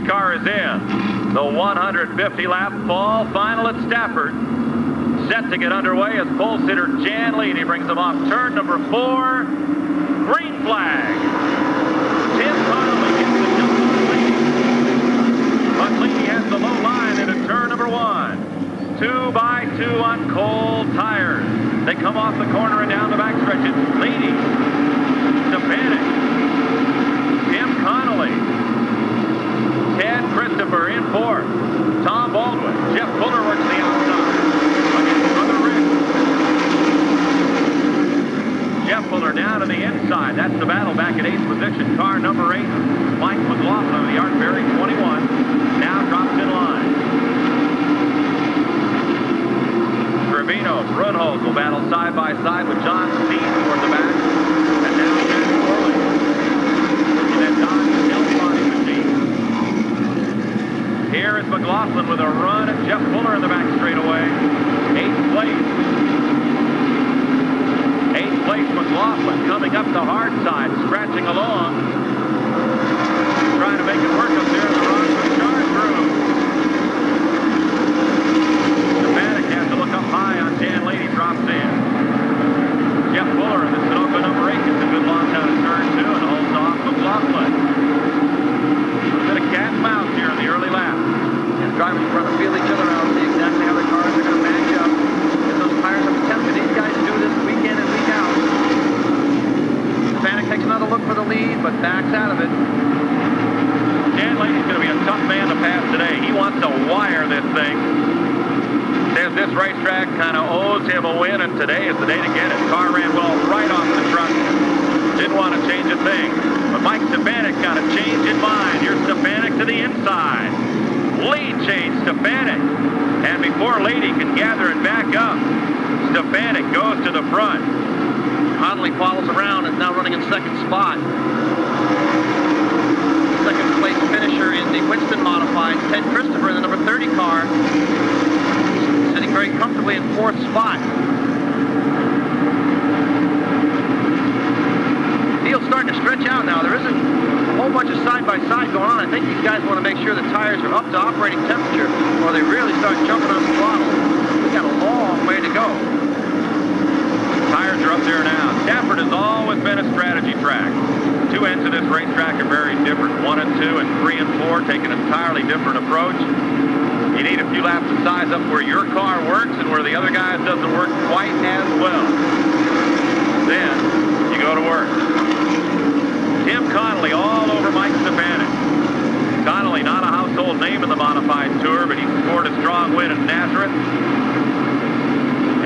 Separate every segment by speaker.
Speaker 1: car is in. The 150-lap fall final at Stafford. Set to get underway as pole sitter Jan Leedy brings them off turn number 4. Green flag. Tim Connolly gets the jump on Leedy. But Leedy has the low line into turn number 1. 2 by 2 on cold tires. They come off the corner and down the backstretch. It's Leedy, Stefanik, Tim Connolly, Ted Christopher in 4th. Tom Baldwin. Jeff Fuller works the outside against Brother Rick. Jeff Fuller down to the inside. That's the battle back at 8th position. Car number 8, Mike McLaughlin of the Artberry 21, now drops in line. Trevino, Brunholz will battle side by side with John Steen toward the back. And now Jack Corley in that Dodge Delphine machine. Here is McLaughlin with a run at Jeff Fuller in the back straightaway. 8th place. 8th place McLaughlin coming up the hard side, scratching along. Trying to make it work up there in the run for charge room. Stefanik has to look up high on Jan Leedy, drops in. Jeff Fuller in the Sunoco number 8 gets a good launch out of turn 2 and holds off McLaughlin. A bit of cat and mouse here in the early lap.
Speaker 2: And drivers are going to feel each other out, see exactly how the cars are going to match up. Get those tires up to temperature. These guys do this week in and week out. Stefanik takes another look for the lead, but backs out of it.
Speaker 1: Jan Leedy's going to be a tough man to pass today. He wants to wire this thing. Says this racetrack kind of owes him a win, and today is the day to get it. Car ran well right off the truck. Didn't want to change a thing. But Mike Stefanik got a change in mind. Here's Stefanik to the inside. Lead change, Stefanik. And before Leedy can gather and back up, Stefanik goes to the front.
Speaker 2: Connolly follows around and is now running in 2nd spot. 2nd place finisher in the Winston modified, Ted Christopher in the number 30 car. Sitting very comfortably in 4th spot. Field's starting to stretch out now. There isn't a whole bunch of side-by-side going on. I think these guys want to make sure the tires are up to operating temperature or they really start jumping on the throttle. We've got a long way to go.
Speaker 1: Tires are up there now. Stafford has always been a strategy track. 2 ends of this racetrack are very different. 1 and 2 and 3 and 4 take an entirely different approach. You need a few laps to size up where your car works and where the other guy's doesn't work quite as well. Then you go to work. Tim Connolly all over Mike Stefanik. Connolly, not a household name in the modified tour, but he scored a strong win at Nazareth.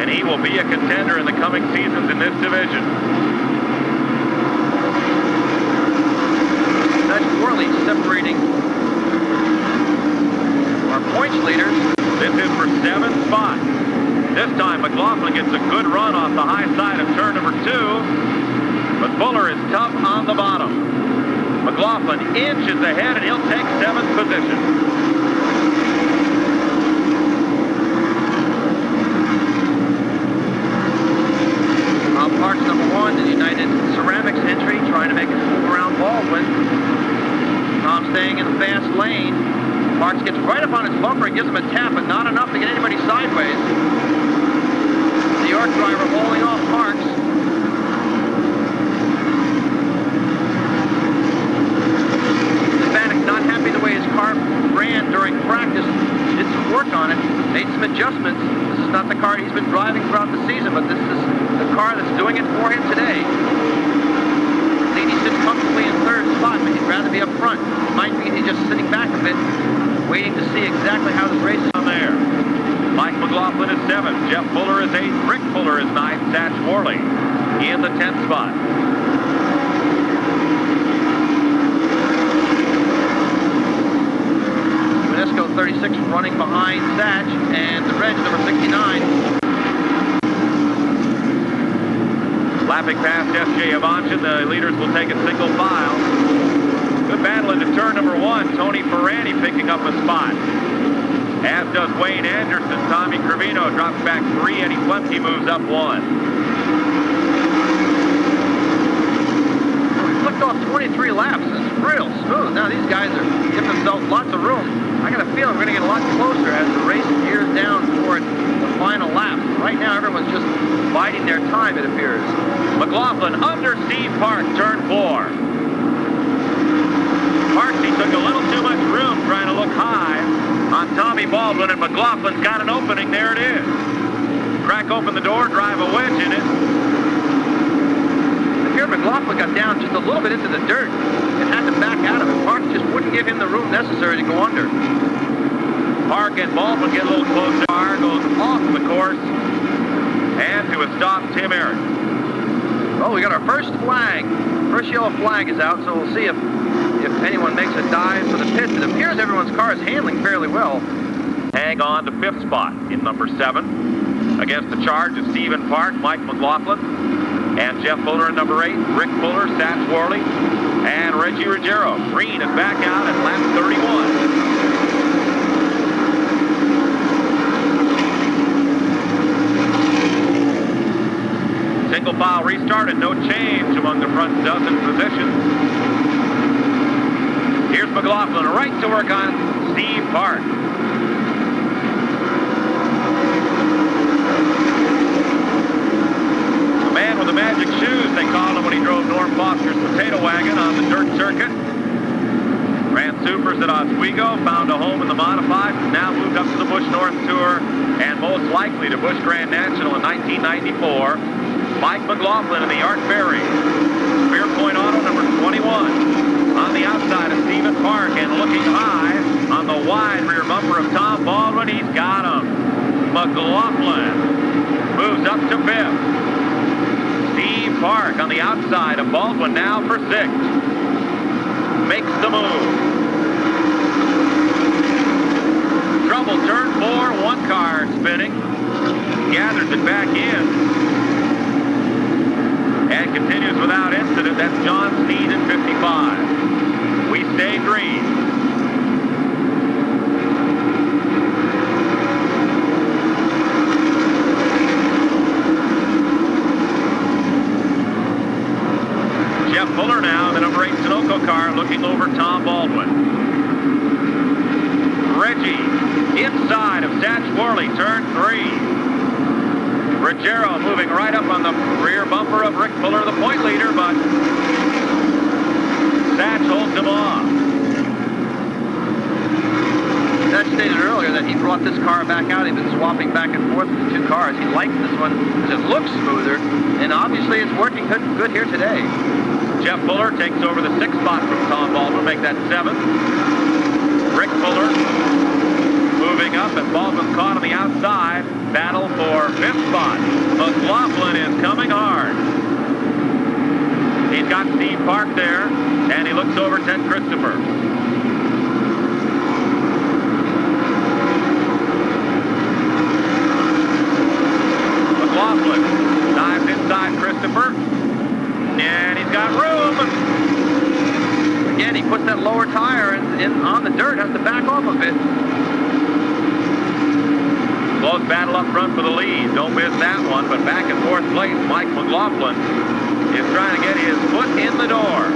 Speaker 1: And he will be a contender in the coming seasons in this division.
Speaker 2: That's Worley separating our points leaders.
Speaker 1: This is for 7th spot. This time McLaughlin gets a good run off the high side of turn number 2. But Fuller is tough on the bottom. McLaughlin inches ahead and he'll take 7th position.
Speaker 2: Parks number 1, the United Ceramics entry, trying to make it move around Baldwin. Tom staying in the fast lane. Parks gets right up on his bumper and gives him a tap, but not enough to get anybody sideways. The York driver holding off Parks. Stefanik not happy the way his car ran during practice. Did some work on it, made some adjustments. This is not the car he's been driving throughout the season, but this is the car that's doing it for him today. Leedy sits comfortably in 3rd spot, but he'd rather be up front. It might be he's just sitting back a bit, waiting to see exactly how this race is on there.
Speaker 1: Mike McLaughlin is 7th. Jeff Fuller is 8th. Rick Fuller is 9th. Satch Worley in the 10th spot.
Speaker 2: Menesco 36 running behind Satch, and the red number 69.
Speaker 1: Lapping past S.J. Avanchin, the leaders will take a single file. Good battle into turn number 1. Tony Ferrandi picking up a spot. As does Wayne Anderson. Tommy Crevino drops back 3. Eddie Flemke moves up 1.
Speaker 2: We flicked off 23 laps. It's real smooth. Now these guys are giving themselves lots of
Speaker 1: McLaughlin under Steve Park, turn 4. Parksy took a little too much room trying to look high on Tommy Baldwin, and McLaughlin's got an opening. There it is. Crack open the door, drive a wedge in it.
Speaker 2: Here, McLaughlin got down just a little bit into the dirt and had to back out of it. Park just wouldn't give him the room necessary to go under.
Speaker 1: Park and Baldwin get a little closer. Car goes off the course and to a stop, Tim Eric.
Speaker 2: Well, we got our first flag. First yellow flag is out, so we'll see if anyone makes a dive for the pits. It appears everyone's car is handling fairly well.
Speaker 1: Hang on to 5th spot in number 7. Against the charge of Stephen Park, Mike McLaughlin, and Jeff Fuller in number 8, Rick Fuller, Satch Worley, and Reggie Ruggiero. Green is back out at lap 31. Single file restarted, no change among the front dozen positions. Here's McLaughlin right to work on Steve Park. The man with the magic shoes, they called him when he drove Norm Foster's potato wagon on the dirt circuit. Ran supers at Oswego, found a home in the modified, now moved up to the Busch North Tour, and most likely to Busch Grand National in 1994. Mike McLaughlin in the Art Berry. Spear Point Auto number 21. On the outside of Stephen Park and looking high on the wide rear bumper of Tom Baldwin. He's got him. McLaughlin moves up to 5th. Steve Park on the outside of Baldwin now for 6th. Makes the move. Trouble, turn 4, one car spinning. Gathers it back in. And continues without incident. That's John Sneed in 55. We stay green. Jeff Fuller now in the number 8 Sunoco car looking over Tom Baldwin. Reggie inside of Satch Worley, turn 3. Ruggiero moving right up on the rear bumper of Rick Fuller, the point leader, but Satch holds him off.
Speaker 2: Satch stated earlier that he brought this car back out. He's been swapping back and forth with the two cars. He likes this one because it looks smoother, and obviously it's working good here today.
Speaker 1: Jeff Fuller takes over the 6th spot from Tom Baldwin, make that 7th. Rick Fuller moving up, and Baldwin caught on the outside. Battle for 5th spot. McLaughlin is coming hard. He's got Steve Park there, and he looks over Ted Christopher. McLaughlin dives inside Christopher, and he's got room. Again, he puts that lower tire in on the dirt, has to back off a bit. Close battle up front for the lead. Don't miss that one, but back in 4th place, Mike McLaughlin is trying to get his foot in the door.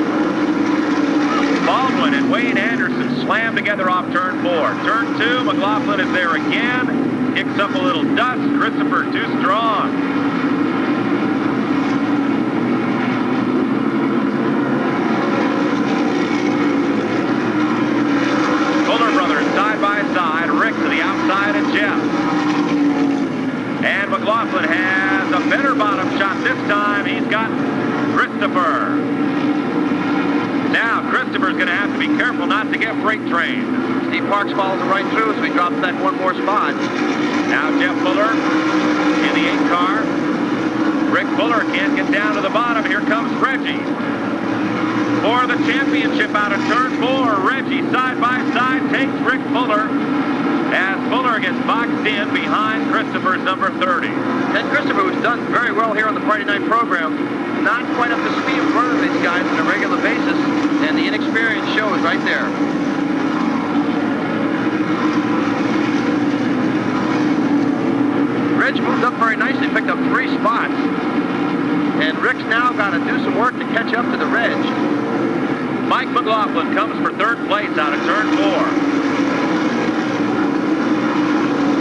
Speaker 1: Baldwin and Wayne Anderson slam together off turn 4. Turn 2, McLaughlin is there again. Kicks up a little dust. Christopher too strong. Fuller brothers side by side. Rick to the outside and Jeff. And McLaughlin has a better bottom shot this time. He's got Christopher. Now Christopher's going to have to be careful not to get freight trained. Steve Parks follows him right through, so he drops that one more spot. Now Jeff Fuller in the 8 car. Rick Fuller can't get down to the bottom. Here comes Reggie for the championship out of turn 4. Reggie side by side takes Rick Fuller as Fuller gets boxed in behind Christopher's number 30.
Speaker 2: Ted Christopher, who's done very well here on the Friday night program, not quite up to speed in front of these guys on a regular basis, and the inexperience shows right there. Reg moved up very nicely, picked up 3 spots, and Rick's now got to do some work to catch up to the Reg.
Speaker 1: Mike McLaughlin comes for 3rd place out of turn 4.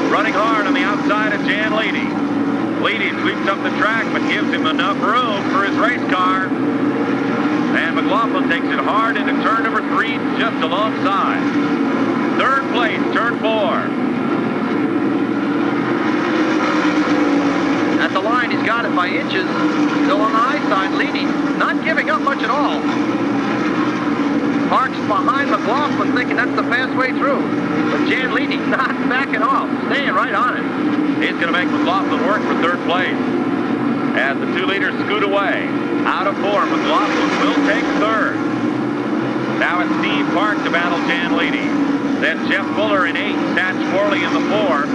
Speaker 1: Running hard on the outside of Jan Leedy. Leedy sweeps up the track, but gives him enough room for his race car. And McLaughlin takes it hard into turn number 3, just alongside. Third place, turn 4.
Speaker 2: At the line, he's got it by inches. Still on the high side, Leedy, not giving up much at all. Parks behind McLaughlin, thinking that's the fast way through. But Jan Leedy not backing off, staying right on it.
Speaker 1: He's going to make McLaughlin work for third place. As the 2 leaders scoot away. Out of 4, McLaughlin will take third. Now it's Steve Park to battle Jan Leedy. Then Jeff Fuller in 8, Satch Worley in the 4,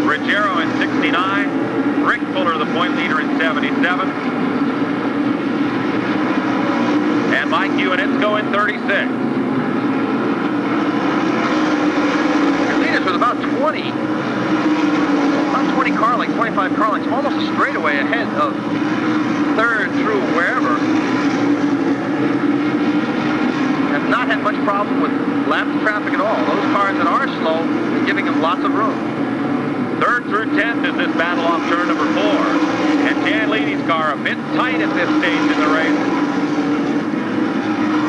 Speaker 1: Ruggiero in 69, Rick Fuller the point leader in 77, and Mike Iwanitsko in 36.
Speaker 2: Your leaders with about 20 car lengths, 25 car lengths, almost a straightaway ahead of third through wherever. Have not had much problem with lap traffic at all. Those cars that are slow are giving them lots of room.
Speaker 1: 3rd through 10th is this battle off turn number 4. And Jan Leedy's car a bit tight at this stage in the race.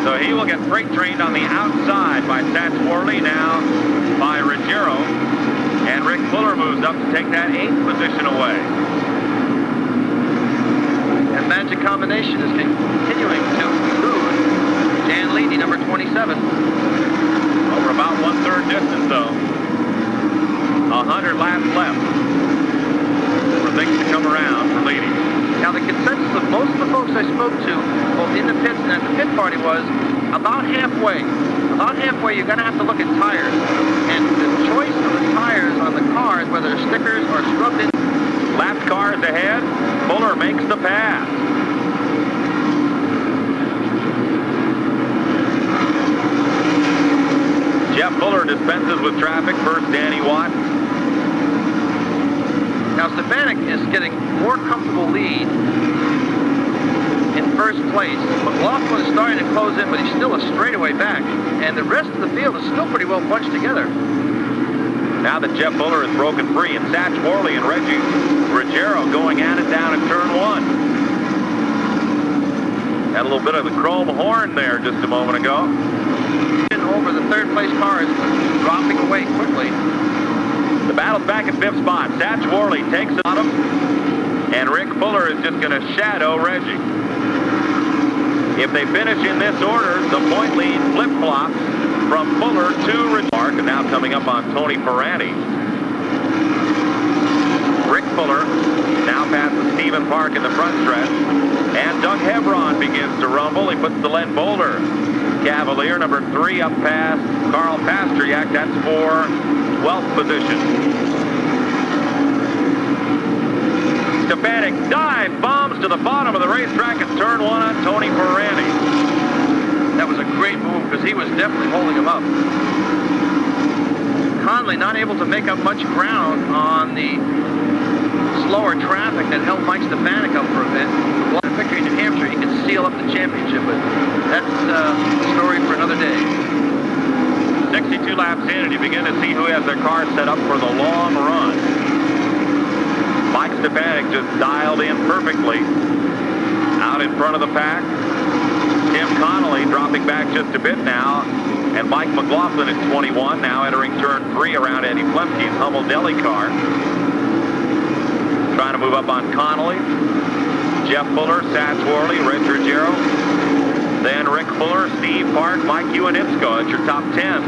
Speaker 1: So he will get freight trained on the outside by Satch Worley, now by Ruggiero. And Rick Fuller moves up to take that 8th position away.
Speaker 2: And Magic Combination is continuing to lose. Jan Leedy, number 27.
Speaker 1: Over about 1/3 distance, though. 100 laps left for things to come around for Leedy.
Speaker 2: Now, the consensus of most of the folks I spoke to, both in the pits and at the pit party, was about halfway. About halfway, you're going to have to look at tires. And the choice of the tires on the cars, whether they're stickers or scrubbed in.
Speaker 1: Lapped cars ahead. Fuller makes the pass. Jeff Fuller dispenses with traffic. First, Danny Watt.
Speaker 2: Now, Stefanik is getting more comfortable lead in first place. McLaughlin is starting to close in, but he's still a straightaway back. And the rest of the field is still pretty well bunched together.
Speaker 1: Now that Jeff Fuller is broken free, and Satch Worley and Reggie Ruggiero going at it down in turn 1. Had a little bit of the chrome horn there just a moment ago.
Speaker 2: Over the third place cars, dropping away quickly.
Speaker 1: The battle's back at 5th spot. Satch Worley takes it on him, and Rick Fuller is just going to shadow Reggie. If they finish in this order, the point lead flip-flops from Fuller to Park, and now coming up on Tony Ferranti. Rick Fuller now passes Stephen Park in the front stretch, and Doug Hebron begins to rumble. He puts the Len Boulder Cavalier, number 3, up past Carl Pasteryak. That's for 12th position. Stefanik dive bombs to the bottom of the racetrack and turn 1 on Tony Ferranti.
Speaker 2: That was a great move because he was definitely holding him up. Conley not able to make up much ground on the slower traffic that held Mike Stefanik up for a bit. The victory in New Hampshire, he could seal up the championship, but that's a story for another day.
Speaker 1: 62 laps in, and you begin to see who has their car set up for the long run. Mike Stefanik just dialed in perfectly. Out in front of the pack. Tim Connolly dropping back just a bit now. And Mike McLaughlin is 21, now entering turn 3 around Eddie Flemke's Hummel Deli car. Trying to move up on Connolly. Jeff Fuller, Satch Worley, Reg Ruggiero. Then Rick Fuller, Steve Park, Mike Iwanitsko. That's your top 10.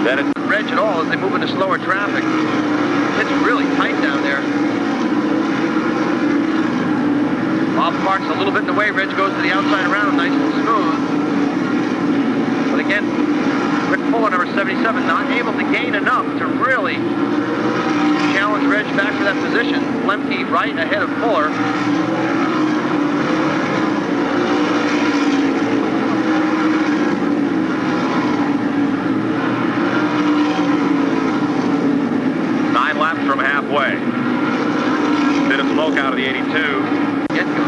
Speaker 1: Then it's
Speaker 2: Reg at all as they move into slower traffic. It's really tight down there. Bob Park's a little bit in the way. Reg goes to the outside around, nice and smooth. But again, Rick Fuller, number 77, not able to gain enough to really challenge Reg back to that position. Flemke right ahead of Fuller.
Speaker 1: from halfway. Bit of smoke out of the 82.
Speaker 2: Get-go.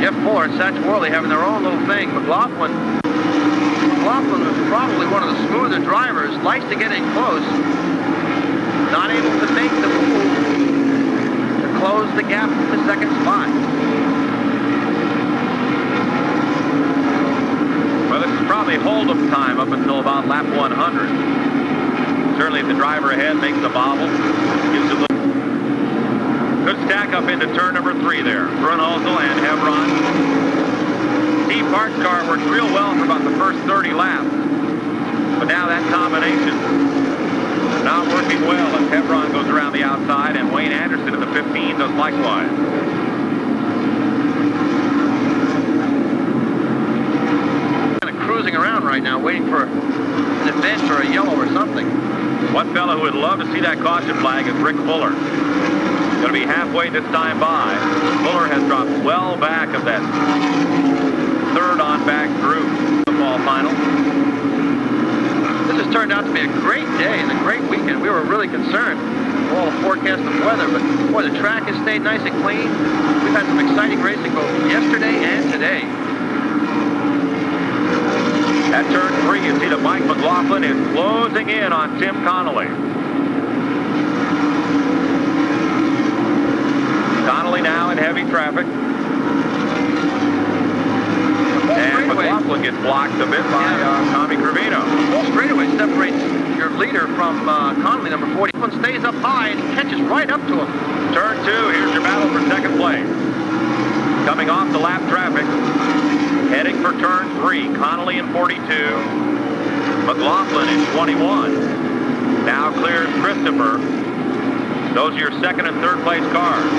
Speaker 2: Jeff Fuller and Satch Worley having their own little thing. McLaughlin two of the drivers likes to get in close. Not able to make the move to close the gap to the second spot.
Speaker 1: Well, this is probably hold-up time up until about lap 100. Certainly if the driver ahead makes a bobble, gives a little... Good stack up into turn number 3 there. Brunhosel and Hebron. Steve Hart's car worked real well for about the first 30 laps. But now that combination not working well as Hebron goes around the outside and Wayne Anderson in the 15 does likewise.
Speaker 2: Kind of cruising around right now, waiting for an event or a yellow or something.
Speaker 1: One fellow who would love to see that caution flag is Rick Fuller. Going to be halfway this time by. Fuller has dropped well back of that third on back group in the fall final.
Speaker 2: This has turned out to be a great day and a great weekend. We were really concerned with all the forecast of weather, but boy, the track has stayed nice and clean. We've had some exciting racing both yesterday and today.
Speaker 1: At turn 3, you see that Mike McLaughlin is closing in on Tim Connolly. Connolly now in heavy traffic. And McLaughlin gets blocked a bit by Tommy Gravino.
Speaker 2: The whole straightaway separates your leader from Connolly, number 40. One stays up high and he catches right up to him.
Speaker 1: Turn 2, here's your battle for second place. Coming off the lap traffic, heading for turn 3, Connolly in 42, McLaughlin in 21. Now clears Christopher. Those are your second and third place cars.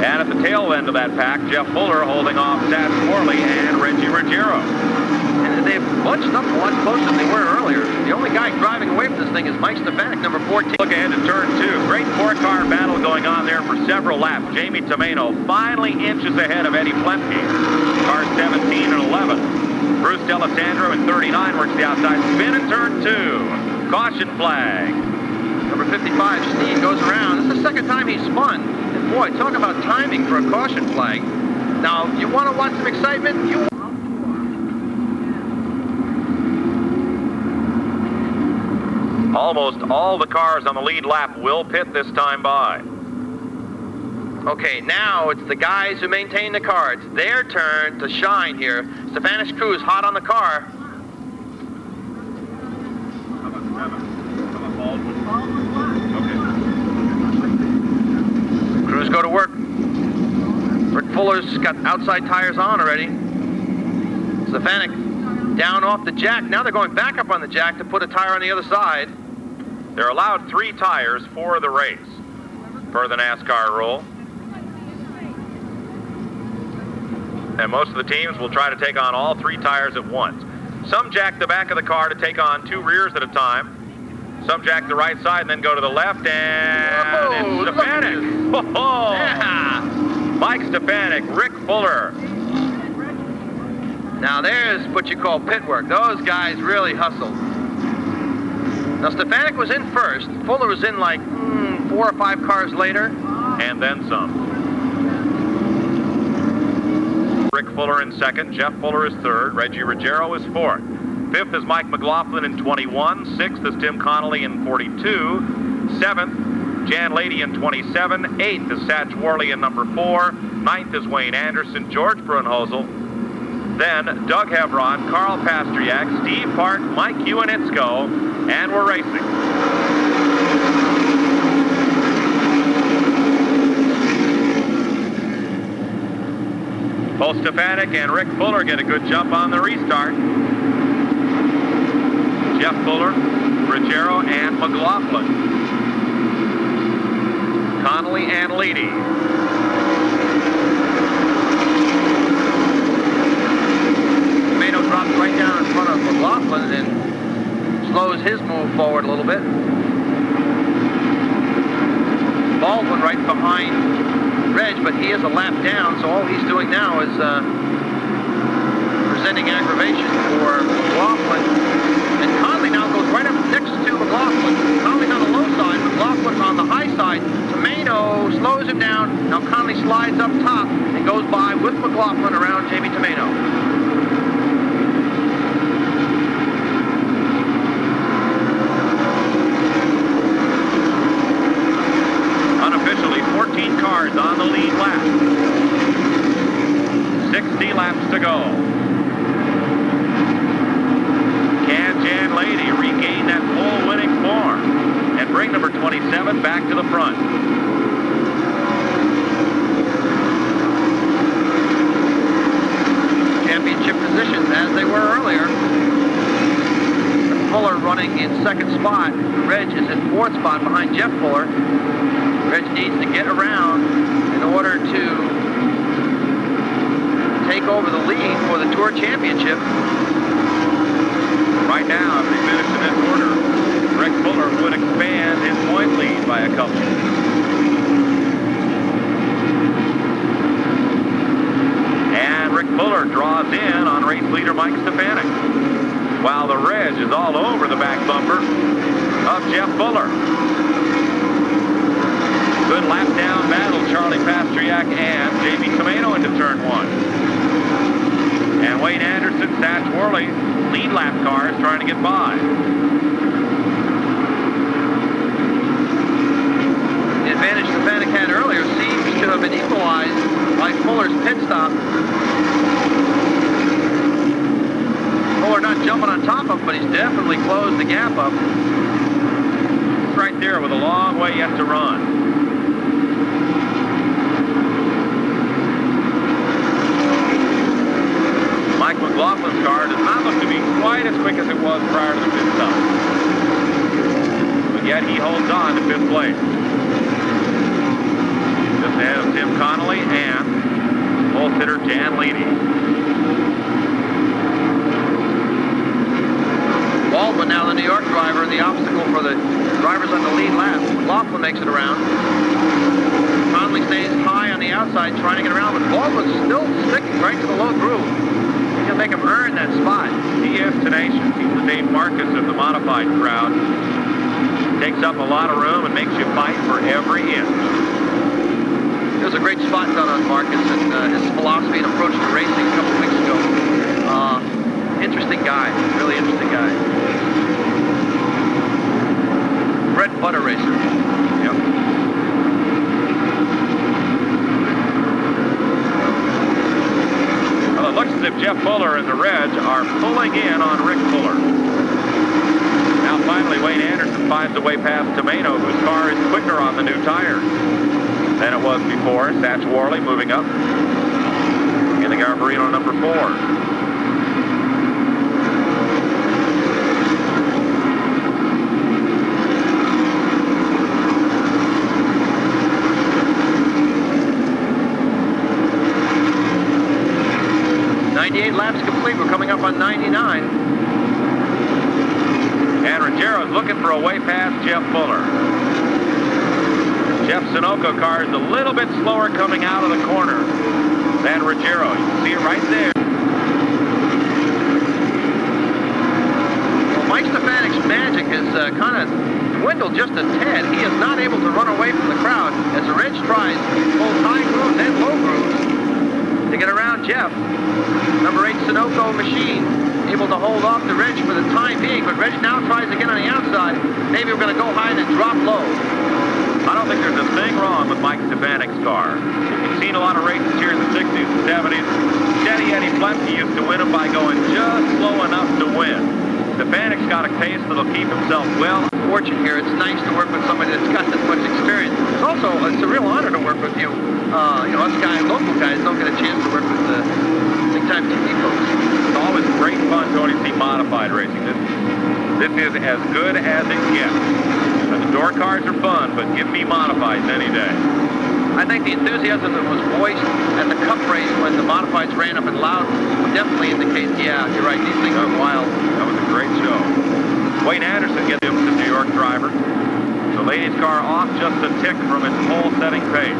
Speaker 1: And at the tail end of that pack, Jeff Fuller holding off Sat Morley and Reggie Ruggiero.
Speaker 2: And they've bunched up a lot closer than they were earlier. The only guy driving away from this thing is Mike Stefanik, number 14.
Speaker 1: Look ahead to turn 2. Great four-car battle going on there for several laps. Jamie Tomeno finally inches ahead of Eddie Plemke. Cars 17 and 11. Bruce D'Alessandro in 39 works the outside spin in turn 2. Caution flag.
Speaker 2: Number 55, Steve, goes around. This is the second time he's spun. And boy, talk about timing for a caution flag. Now, you want to watch some excitement?
Speaker 1: Almost all the cars on the lead lap will pit this time by.
Speaker 2: Okay, now it's the guys who maintain the car. It's their turn to shine here. Stefanik's crew's hot on the car. Crews go to work. Rick Fuller's got outside tires on already. Stefanik down off the jack. Now they're going back up on the jack to put a tire on the other side.
Speaker 1: They're allowed 3 tires for the race, per the NASCAR rule. And most of the teams will try to take on all 3 tires at once. Some jack the back of the car to take on 2 rears at a time. Some jack the right side and then go to the left, and it's Stefanik. Oh, yeah. Mike Stefanik, Rick Fuller.
Speaker 2: Now there's what you call pit work. Those guys really hustled. Now Stefanik was in first. Fuller was in like 4 or 5 cars later.
Speaker 1: And then some. Rick Fuller in second. Jeff Fuller is third. Reggie Ruggiero is fourth. Fifth is Mike McLaughlin in 21. Sixth is Tim Connolly in 42. Seventh, Jan Lady in 27. Eighth is Satch Worley in number 4. Ninth is Wayne Anderson, George Brunhosel. Then Doug Hebron, Carl Pastriak, Steve Hart, Mike Iwanitzko, and we're racing. Both Stefanik and Rick Fuller get a good jump on the restart. Jeff Fuller, Ruggiero, and McLaughlin. Connolly and Leedy.
Speaker 2: Tomeno drops right down in front of McLaughlin and slows his move forward a little bit. Baldwin right behind Reg, but he is a lap down, so all he's doing now is presenting aggravation for McLaughlin. And Connolly now goes right up next to McLaughlin. Connolly's on the low side, McLaughlin on the high side. Tomeno slows him down. Now Connolly slides up top and goes by with McLaughlin around Jamie Tomeno. running in second spot. Reg is in fourth spot behind Jeff Fuller. Reg needs to get around in order to take over the lead for the Tour Championship.
Speaker 1: Right now, if they finish in this order, Rick Fuller would expand his point lead by a couple. And Rick Fuller draws in on race leader Mike Stefanik, while the Reg is all over the back bumper of Jeff Fuller. Good lap down battle, Charlie Pastriak and Jamie Tomato into turn one. And Wayne Anderson, Satch Worley, lead lap cars trying to get by.
Speaker 2: The advantage Stefanik had earlier seems to have been equalized by Fuller's pit stop. Fuller not jumping on top of him, but he's definitely closed the gap up.
Speaker 1: It's right there with a long way yet to run. Mike McLaughlin's car does not look to be quite as quick as it was prior to the pit stop. But yet he holds on to fifth place. Just ahead of Tim Connolly and pole sitter Jan Leedy.
Speaker 2: Baldwin, now the New York driver, the obstacle for the drivers on the lead lap. McLaughlin makes it around. Connolly stays high on the outside trying to get around, but Baldwin's still sticking right to the low groove. He'll make him earn that spot.
Speaker 1: He is tenacious. He's the Dave Marcus of the modified crowd. Takes up a lot of room and makes you fight for every inch.
Speaker 2: There was a great spot done on Marcus and his philosophy and approach to racing a couple weeks ago. Interesting guy, really interesting guy. Bread and butter racer.
Speaker 1: Yep. Well, it looks as if Jeff Fuller and the Reg are pulling in on Rick Fuller. Now finally Wayne Anderson finds a way past Tomato, whose car is quicker on the new tires than it was before. Satch Worley moving up in the Garbarino number 4.
Speaker 2: 98 laps complete. We're coming up on 99.
Speaker 1: And Ruggiero's looking for a way past Jeff Fuller. Jeff Sunoco car is a little bit slower coming out of the corner than Ruggiero. You can see it right there.
Speaker 2: Well, Mike Stefanik's magic has kind of dwindled just a tad. He is not able to run away from the crowd as the Reg tries both high grooves and low grooves to get around Jeff. Number 8 Sunoco machine able to hold off the Reg for the time being, but Reg now tries again on the outside. Maybe we're going to go high and then drop low.
Speaker 1: I don't think there's a thing wrong with Mike Stefanik's car. You've seen a lot of races here in the 60s and 70s. Steady Eddie Plemke used to win them by going just slow enough to win. Stefanik's got a pace that'll keep himself well.
Speaker 2: Fortune here. It's nice to work with somebody that's got this much experience. It's a real honor to work with you. Us guys, local guys, don't get a chance to work with the big-time TV folks.
Speaker 1: It's always great fun going to see modified racing. This is as good as it gets. The door cars are fun, but give me modifieds any day.
Speaker 2: I think the enthusiasm that was voiced at the Cup race when the modifieds ran up and loud definitely indicates, yeah, you're right, these things are wild.
Speaker 1: That was a great show. Wayne Anderson gets him to the New York driver. The ladies' car off just a tick from its pole-setting pace.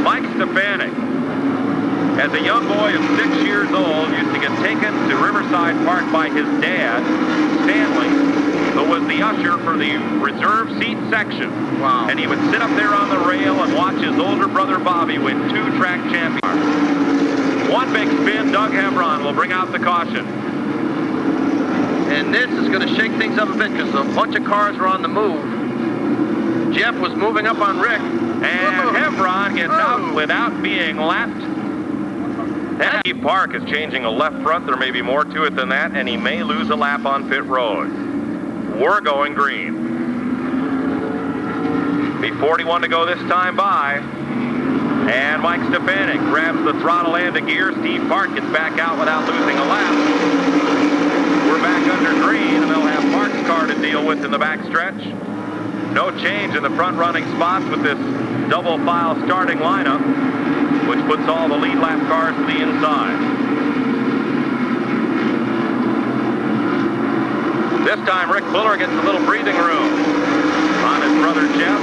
Speaker 1: Mike Stefanik, as a young boy of 6 years old, used to get taken to Riverside Park by his dad, Stanley, who was the usher for the reserve seat section.
Speaker 2: Wow.
Speaker 1: And he would sit up there on the rail and watch his older brother Bobby win 2 track championships. One big spin, Doug Hebron will bring out the caution.
Speaker 2: And this is going to shake things up a bit because a bunch of cars are on the move. Jeff was moving up on Rick.
Speaker 1: And Hebron gets out without being lapped. Steve Park is changing a left front. There may be more to it than that, and he may lose a lap on pit road. We're going green. B41 to go this time by. And Mike Stefanik grabs the throttle and the gear. Steve Park gets back out without losing a lap. We're back under green. with in the backstretch. No change in the front running spots with this double file starting lineup, which puts all the lead lap cars to the inside. This time Rick Fuller gets a little breathing room on his brother Jeff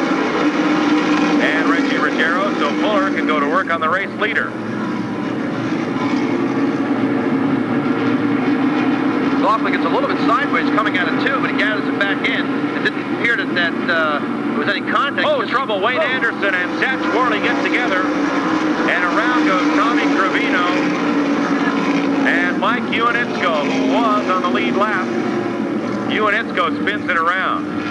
Speaker 1: and Reggie Ruggiero, so Fuller can go to work on the race leader.
Speaker 2: Laughlin gets a little bit sideways coming out of 2, but he gathers it back in. It didn't appear that there was any contact.
Speaker 1: Oh, trouble. Wayne Anderson and Satch Worley get together, and around goes Tommy Gravino and Mike Ioannidze, who was on the lead lap. Ioannidze spins it around.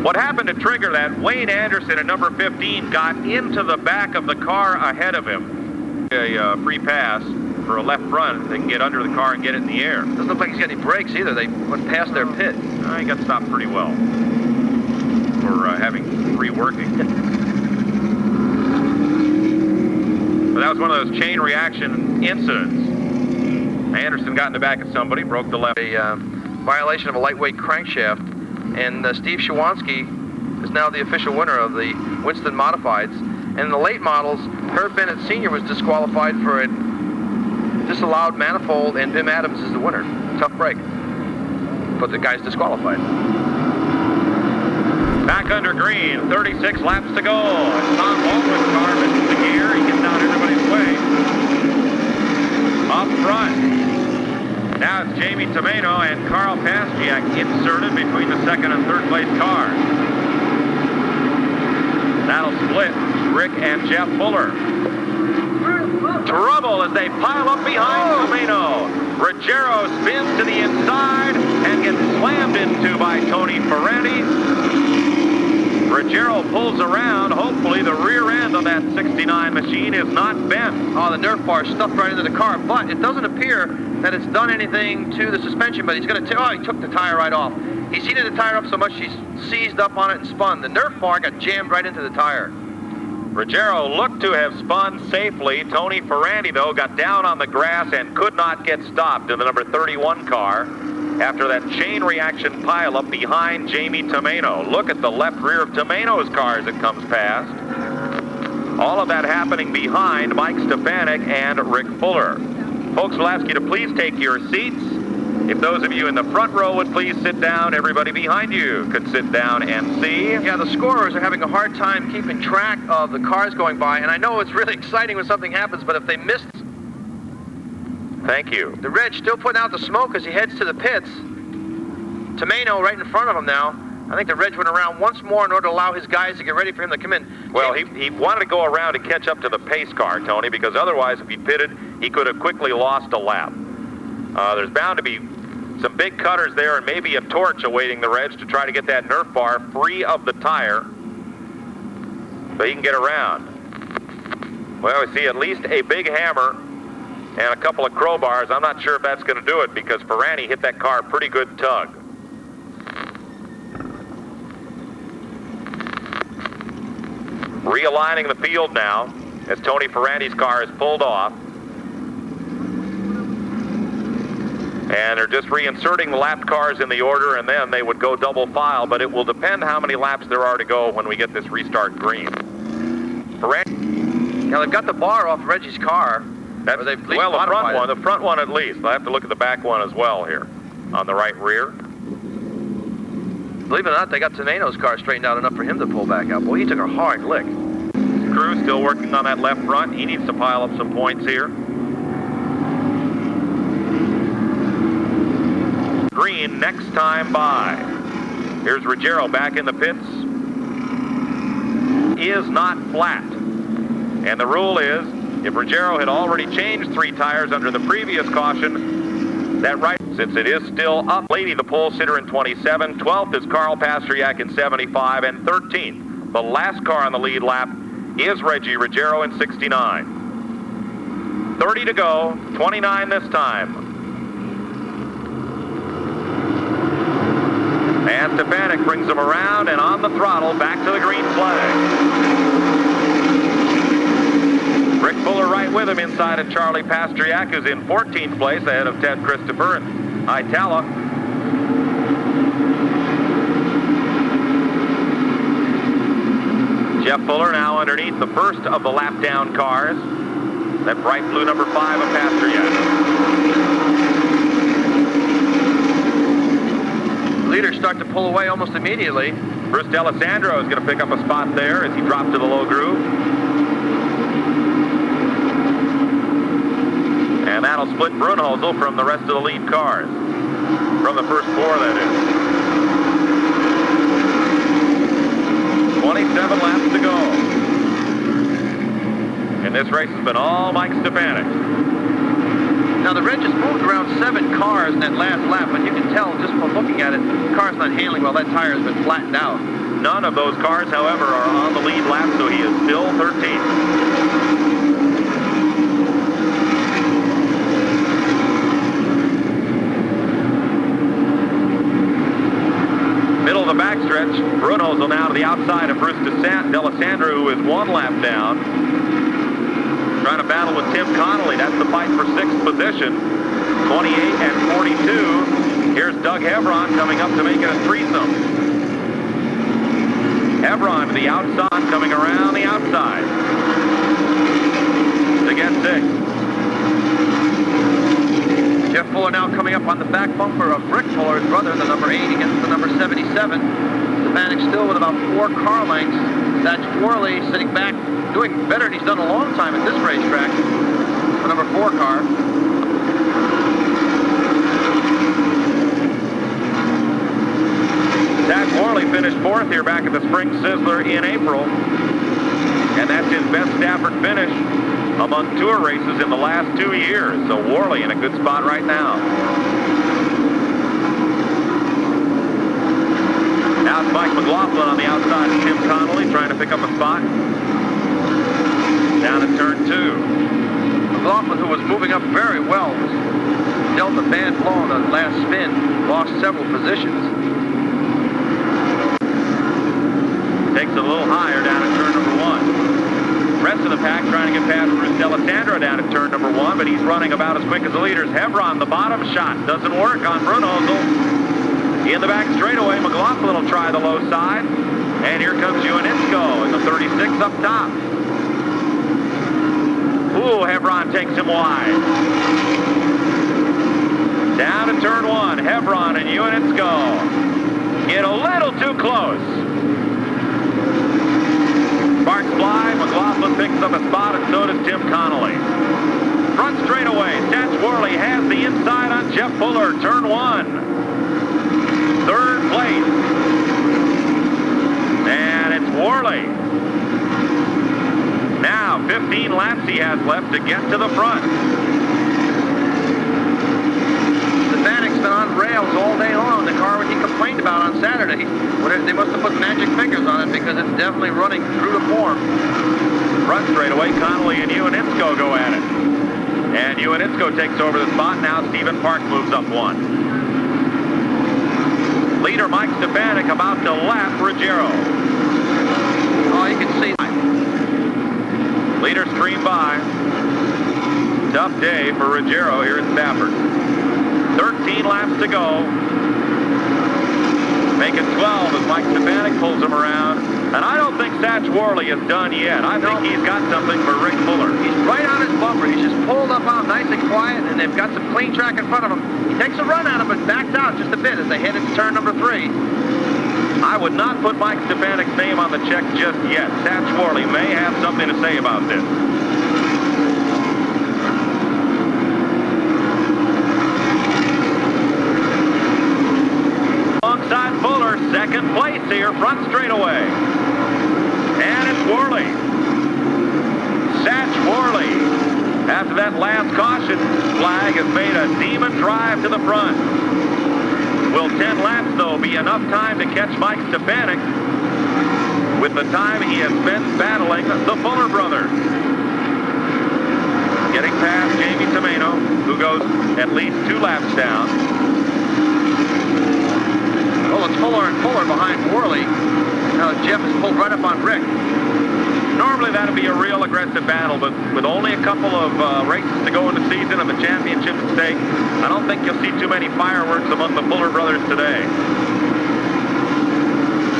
Speaker 1: What happened to trigger that? Wayne Anderson at number 15 got into the back of the car ahead of him. A free pass for a left front. They can get under the car and get it in the air.
Speaker 2: Doesn't look like he's got any brakes either. They went past their pit.
Speaker 1: He got stopped pretty well for having 3 working. But that was one of those chain reaction incidents. Anderson got in the back of somebody, broke the left.
Speaker 2: A violation of a lightweight crankshaft, and Steve Shawanski is now the official winner of the Winston Modifieds. And in the late models, Herb Bennett Sr. was disqualified for a disallowed manifold, and Bim Adams is the winner. Tough break. But the guy's disqualified.
Speaker 1: Back under green, 36 laps to go. Tom Baldwin's car misses the gear. He gets out everybody's way. Up front. Now it's Jamie Tomeno and Carl Pastiak inserted between the second and third place cars. That'll split Rick and Jeff Fuller. Trouble as they pile up behind Tomeno. Ruggiero spins to the inside and gets slammed into by Tony Ferranti. Ruggiero pulls around. Hopefully the rear end of that 69 machine is not bent.
Speaker 2: Oh, the Nerf bar stuffed right into the car, but it doesn't appear that it's done anything to the suspension, but he's going to he took the tire right off. He heated the tire up so much he's seized up on it and spun. The Nerf bar got jammed right into the tire.
Speaker 1: Ruggiero looked to have spun safely. Tony Ferranti, though, got down on the grass and could not get stopped in the number 31 car after that chain reaction pileup behind Jamie Tomeno. Look at the left rear of Tomeno's car as it comes past. All of that happening behind Mike Stefanik and Rick Fuller. Folks, we'll ask you to please take your seats. If those of you in the front row would please sit down, everybody behind you could sit down and see.
Speaker 2: Yeah, the scorers are having a hard time keeping track of the cars going by, and I know it's really exciting when something happens, but if they missed...
Speaker 1: Thank you.
Speaker 2: The Reg still putting out the smoke as he heads to the pits. Tomeno right in front of him now. I think the Reg went around once more in order to allow his guys to get ready for him to come in.
Speaker 1: Well, he wanted to go around to catch up to the pace car, Tony, because otherwise if he pitted, he could have quickly lost a lap. There's bound to be some big cutters there and maybe a torch awaiting the Reg to try to get that Nerf bar free of the tire so he can get around. Well, we see at least a big hammer and a couple of crowbars. I'm not sure if that's going to do it because Ferranti hit that car a pretty good tug. Realigning the field now as Tony Ferranti's car is pulled off. And they're just reinserting the lapped cars in the order, and then they would go double file, but it will depend how many laps there are to go when we get this restart green.
Speaker 2: Now they've got the bar off Reggie's car.
Speaker 1: That's, well, the front one at least. I'll have to look at the back one as well here on the right rear.
Speaker 2: Believe it or not, they got Tomeno's car straightened out enough for him to pull back out. Boy, he took a hard lick.
Speaker 1: Crew still working on that left front. He needs to pile up some points here. Green next time by. Here's Ruggiero back in the pits. Is not flat. And the rule is, if Ruggiero had already changed 3 tires under the previous caution, that right, since it is still up. Lady, the pole sitter in 27. 12th is Carl Pasteryak in 75. And 13th, the last car on the lead lap, is Reggie Ruggiero in 69. 30 to go, 29 this time. And Stefanik brings them around and on the throttle back to the green flag. Rick Fuller right with him inside of Charlie Pasteryak, who's in 14th place ahead of Ted Christopher and Itala. Jeff Fuller now underneath the first of the lap down cars. That bright blue number 5 of Pasteryak.
Speaker 2: Leaders start to pull away almost immediately.
Speaker 1: Bruce D'Alessandro is going to pick up a spot there as he dropped to the low groove. And that'll split Brunhosel from the rest of the lead cars. From the first 4, that is. 27 laps to go. And this race has been all Mike Stefanik.
Speaker 2: Now the red just moved around 7 cars in that last lap, but you can tell just from looking at it, the car's not handling well. That tire has been flattened out.
Speaker 1: None of those cars, however, are on the lead lap, so he is still 13th. Middle of the backstretch, Brunhosel now to the outside of Bruce D'Alessandro, who is 1 lap down. Trying to battle with Tim Connolly. That's the fight for 6th position. 28 and 42. Here's Doug Hebron coming up to make it a threesome. Hebron to the outside, coming around the outside to get 6th.
Speaker 2: Jeff Fuller now coming up on the back bumper of Rick Fuller, his brother, the number 8 against the number 77. Stefanik still with about 4 car lengths. That's Worley sitting back, doing better than he's done a long time at this racetrack. The number 4 car.
Speaker 1: Zach Worley finished 4th here back at the Spring Sizzler in April. And that's his best Stafford finish among tour races in the last 2 years. So Worley in a good spot right now. Now it's Mike McLaughlin on the outside of Tim Connolly trying to pick up a spot. Down at turn 2.
Speaker 2: McLaughlin, who was moving up very well, was dealt a bad blow on the last spin, lost several positions.
Speaker 1: Takes it a little higher down at turn number 1. Rest of the pack trying to get past Bruce D'Alessandro down at turn number 1, but he's running about as quick as the leaders. Hebron, the bottom shot, doesn't work on Brunhosel. In the back straightaway, McLaughlin will try the low side. And here comes Ioannidze in the 36 up top. Ooh, Hebron takes him wide. Down to turn 1, Hebron and Ioannidze get a little too close. Sparks fly, McLaughlin picks up a spot, and so does Tim Connolly. Front straightaway, Satch Worley has the inside on Jeff Fuller, turn 1. 3rd place. And it's Worley. Now, 15 laps he has left to get to the front.
Speaker 2: Stefanik's been on rails all day long. The car he complained about on Saturday, they must have put magic fingers on it because it's definitely running true to form.
Speaker 1: Front straightaway, Connolly and Ioannidze go at it. And Ioannidze takes over the spot. Now Stephen Park moves up 1. Leader Mike Stefanik about to lap Ruggiero.
Speaker 2: Oh, you can see.
Speaker 1: Leader stream by. Tough day for Ruggiero here at Stafford. 13 laps to go. Make it 12 as Mike Stefanik pulls him around. And I don't think Satch Worley is done yet. I think he's got something for Rick Fuller.
Speaker 2: He's right on his bumper. He's just pulled up out nice and quiet, and they've got some clean track in front of him. He takes a run at him, but backs out just a bit as they head into turn number 3.
Speaker 1: I would not put Mike Stefanik's name on the check just yet. Satch Worley may have something to say about this. Alongside Fuller, 2nd place here, front straightaway. And it's Worley. Satch Worley, after that last caution flag, has made a demon drive to the front. Will 10 laps, though, be enough time to catch Mike Stefanik with the time he has spent battling the Fuller brothers? Getting past Jamie Tomeno, who goes at least 2 laps down.
Speaker 2: Well, it's Fuller and Fuller behind Worley. Now Jeff is pulled right up on Rick.
Speaker 1: Normally that'd be a real aggressive battle, but with only a couple of races to go in the season and the championship at stake, I don't think you'll see too many fireworks among the Fuller brothers today.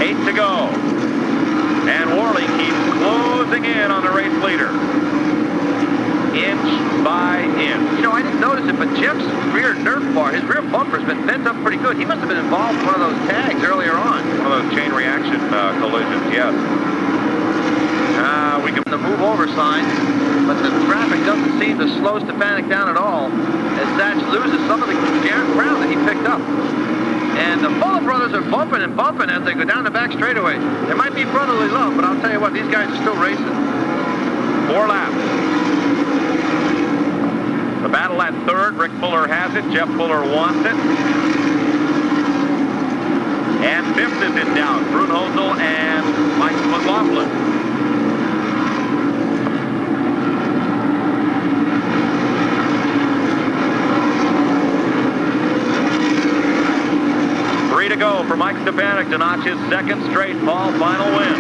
Speaker 1: 8 to go. And Worley keeps closing in on the race leader. Inch by inch.
Speaker 2: You know, I didn't notice it, but Jeff's rear nerf bar, his rear bumper's been bent up pretty good. He must have been involved in one of those tags earlier on.
Speaker 1: One of those chain reaction collisions, yes.
Speaker 2: We can the move over sign, but the traffic doesn't seem to slow Stefanik down at all as Zach loses some of the ground that he picked up. And the Fuller brothers are bumping and bumping as they go down the back straightaway. There might be brotherly love, but I'll tell you what, these guys are still racing.
Speaker 1: 4 laps. The battle at third. Rick Fuller has it. Jeff Fuller wants it. And fifth is in doubt. Brunhosel and Mike McLaughlin. To go for Mike Stefanik to notch his second straight fall final win.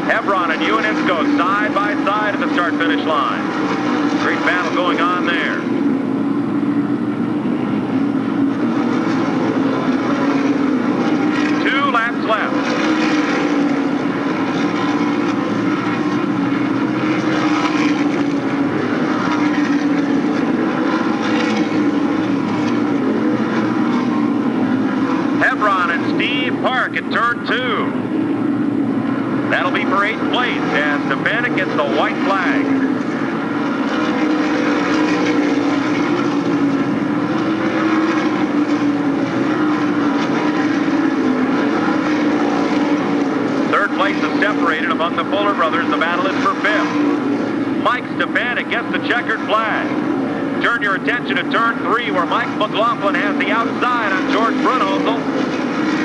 Speaker 1: Hebron and Uninsko side by side at the start-finish line. Great battle going on there. Two laps left. Park at turn 2. That'll be for 8th place as Stefanik gets the white flag. Third place is separated among the Fuller brothers. The battle is for 5th. Mike Stefanik gets the checkered flag. Turn your attention to turn 3 where Mike McLaughlin has the outside on George Brunhosel.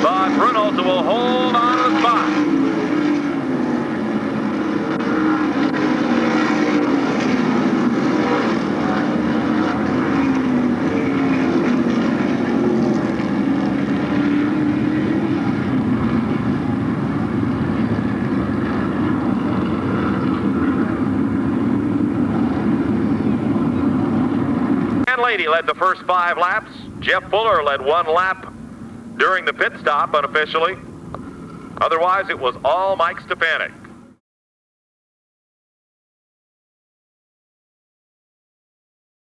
Speaker 1: But Brunhosel will hold on to the spot. And Lady led the first 5 laps. Jeff Fuller led 1 lap during the pit stop unofficially. Otherwise, it was all Mike Stefanik.